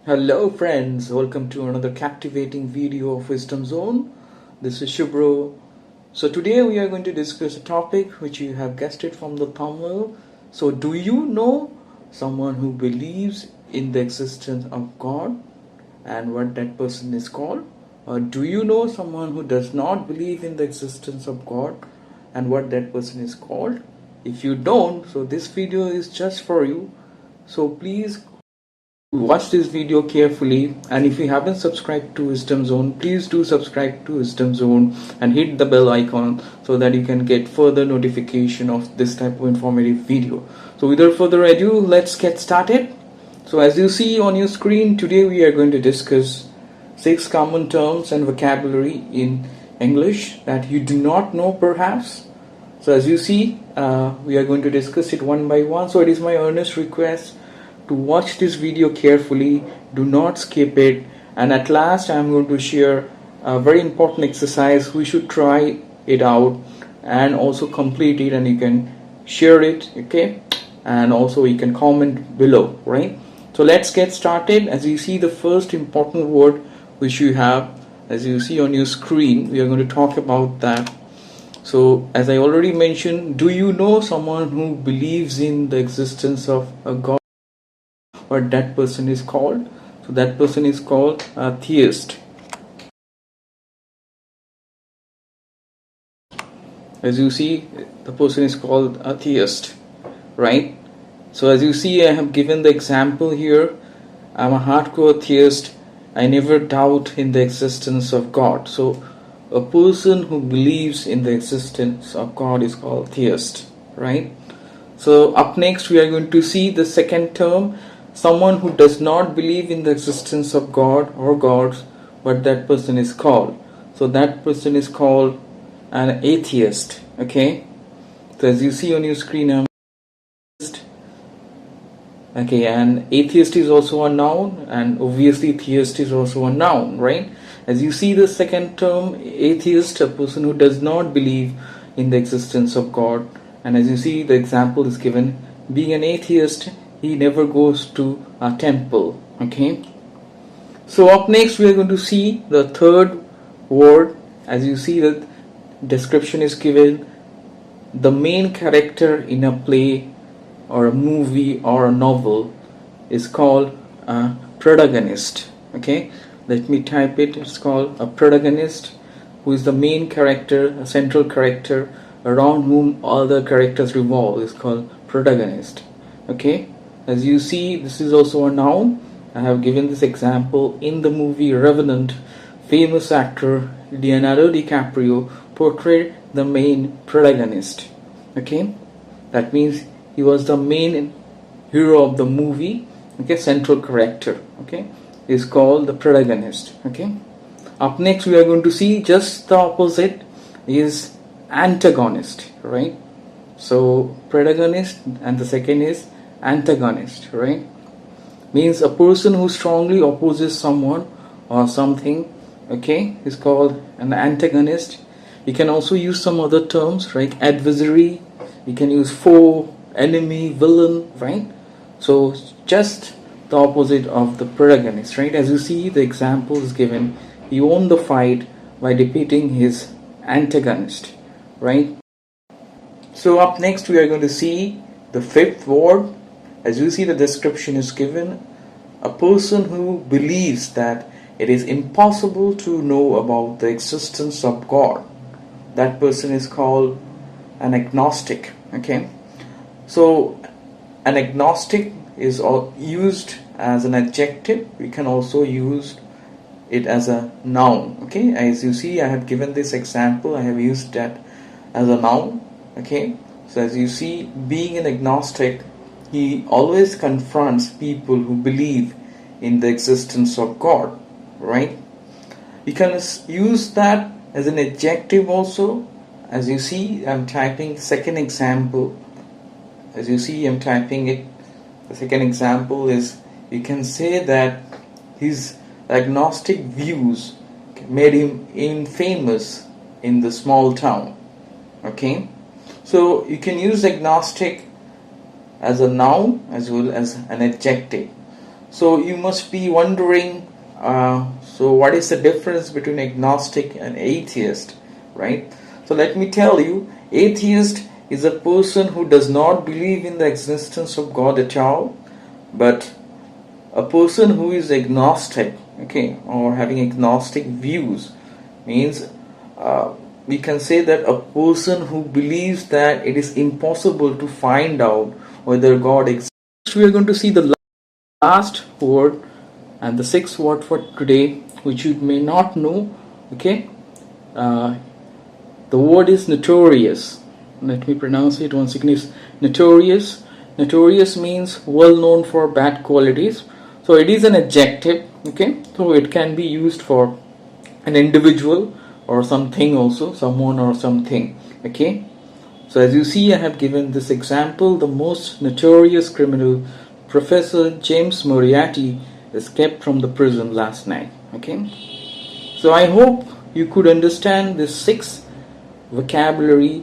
Hello friends, welcome to another captivating video of Wisdom Zone. This is Shubro. So today we are going to discuss a topic which you have guessed it from the thumbnail. So do you know someone who believes in the existence of God and what that person is called? Or do you know someone who does not believe in the existence of God and what that person is called? If you don't, so this video is just for you. So please watch this video carefully, and if you haven't subscribed to Wisdom Zone, please do subscribe to Wisdom Zone and hit the bell icon so that you can get further notification of this type of informative video. So without further ado, let's get started. So as you see on your screen, today we are going to discuss 6 common terms and vocabulary in English that you do not know perhaps. So as you see, we are going to discuss it one by one. So it is my earnest request to watch this video carefully, do not skip it, and at last I am going to share a very important exercise. We should try it out and also complete it, and you can share it, okay, and also you can comment below, right? So let's get started. As you see, the first important word which you have, as you see on your screen, we are going to talk about that. So as I already mentioned, do you know someone who believes in the existence of a God? What that person is called? So that person is called a theist. As you see, the person is called a theist, right? So as you see, I have given the example here. I'm a hardcore theist. I never doubt in the existence of God. So a person who believes in the existence of God is called theist, right? So up next we are going to see the second term, someone who does not believe in the existence of God or gods, what that person is called. So that person is called an atheist, okay? So as you see on your screen, I'm atheist. Okay, and atheist is also a noun, and obviously theist is also a noun, right? As you see the second term, atheist, a person who does not believe in the existence of God. And as you see, the example is given, being an atheist, he never goes to a temple, okay? So up next we are going to see the third word. As you see, the description is given, the main character in a play or a movie or a novel is called a protagonist, okay? Let me type it. It's called a protagonist, who is the main character, a central character around whom all the characters revolve, is called protagonist, okay? As you see, this is also a noun. I have given this example in the movie Revenant. Famous actor Leonardo DiCaprio portrayed the main protagonist, okay? That means he was the main hero of the movie, okay? Central character, okay, is called the protagonist, okay? Up next we are going to see just the opposite is antagonist, right? So protagonist and the second is antagonist, right? Means a person who strongly opposes someone or something, okay, is called an antagonist. You can also use some other terms, right? Adversary, you can use foe, enemy, villain, right? So just the opposite of the protagonist, right? As you see, the example is given, he won the fight by defeating his antagonist, right? So up next we are going to see the fifth word. As you see, the description is given, a person who believes that it is impossible to know about the existence of God. That person is called an agnostic, okay? So an agnostic is used as an adjective. We can also use it as a noun, okay? As you see, I have given this example. I have used that as a noun, okay? So as you see, being an agnostic, he always confronts people who believe in the existence of God, right? You can use that as an adjective also. As you see, I'm typing second example. As you see, I'm typing it. The second example is, you can say that his agnostic views made him infamous in the small town, okay? So you can use agnostic as a noun as well as an adjective. So you must be wondering, so what is the difference between agnostic and atheist, right? So let me tell you, atheist is a person who does not believe in the existence of God at all, but a person who is agnostic, okay, or having agnostic views means we can say that a person who believes that it is impossible to find out whether God exists. We are going to see the last word and the sixth word for today, which you may not know, okay. The word is notorious. Let me pronounce it once again. It's notorious. Notorious means well known for bad qualities. So it is an adjective, okay. So it can be used for an individual or something also, someone or something, okay. So as you see, I have given this example. The most notorious criminal, Professor James Moriarty, escaped from the prison last night, okay. So I hope you could understand this 6 vocabulary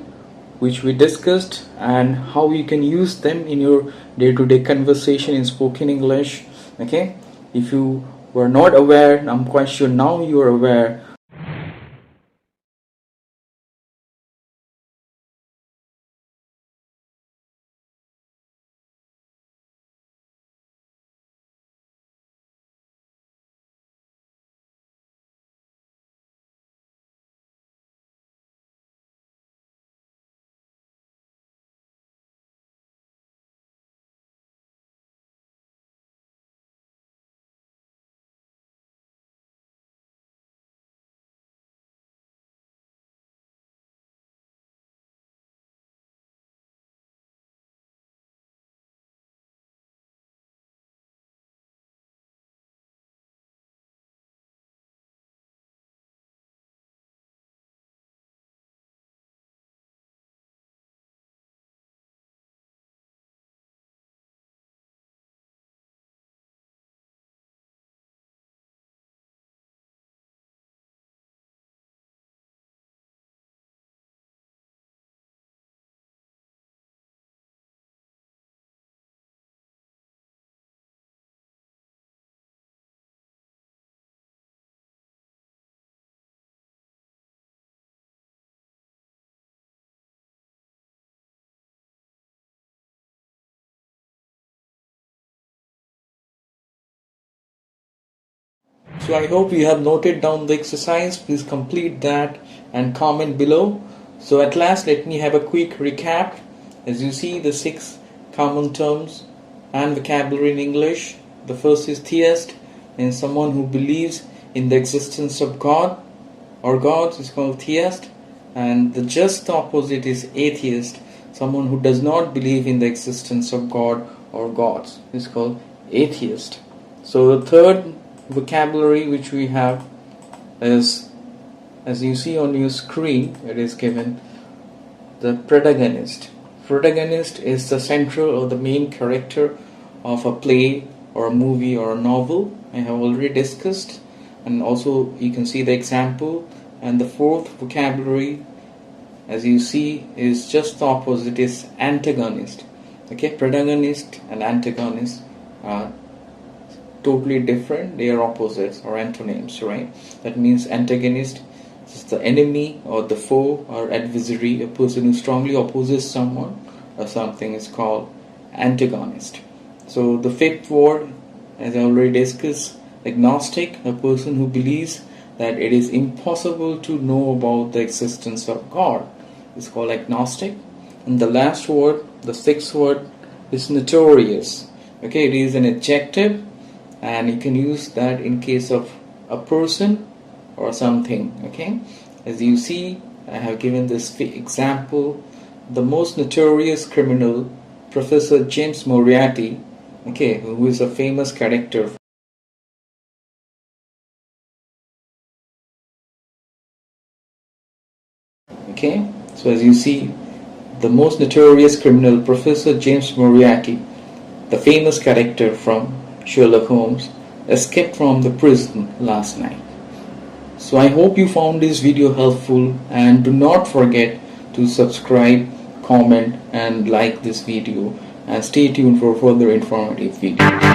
which we discussed and how you can use them in your day-to-day conversation in spoken English, okay. If you were not aware, I'm quite sure now you are aware. So I hope you have noted down the exercise. Please complete that and comment below. So at last, let me have a quick recap. As you see, the 6 common terms and vocabulary in English. The first is theist, and someone who believes in the existence of God or gods is called theist. And the just opposite is atheist, someone who does not believe in the existence of God or gods is called atheist. So the third vocabulary which we have is, as you see on your screen, it is given the protagonist. Protagonist is the central or the main character of a play or a movie or a novel. I have already discussed, and also you can see the example. And the fourth vocabulary, as you see, is just the opposite, is antagonist, okay. Protagonist and antagonist are totally different. They are opposites or antonyms, right? That means antagonist is the enemy or the foe or adversary, a person who strongly opposes someone or something is called antagonist. So the fifth word, as I already discussed, agnostic, a person who believes that it is impossible to know about the existence of God is called agnostic. And the last word, the sixth word, is notorious, okay. It is an adjective, and you can use that in case of a person or something, okay. As you see, I have given this example. The most notorious criminal, Professor James Moriarty, okay, who is a famous character. Okay, so as you see, the most notorious criminal, Professor James Moriarty, the famous character from Sherlock Holmes, escaped from the prison last night. So I hope you found this video helpful, and do not forget to subscribe, comment and like this video, and stay tuned for further informative videos.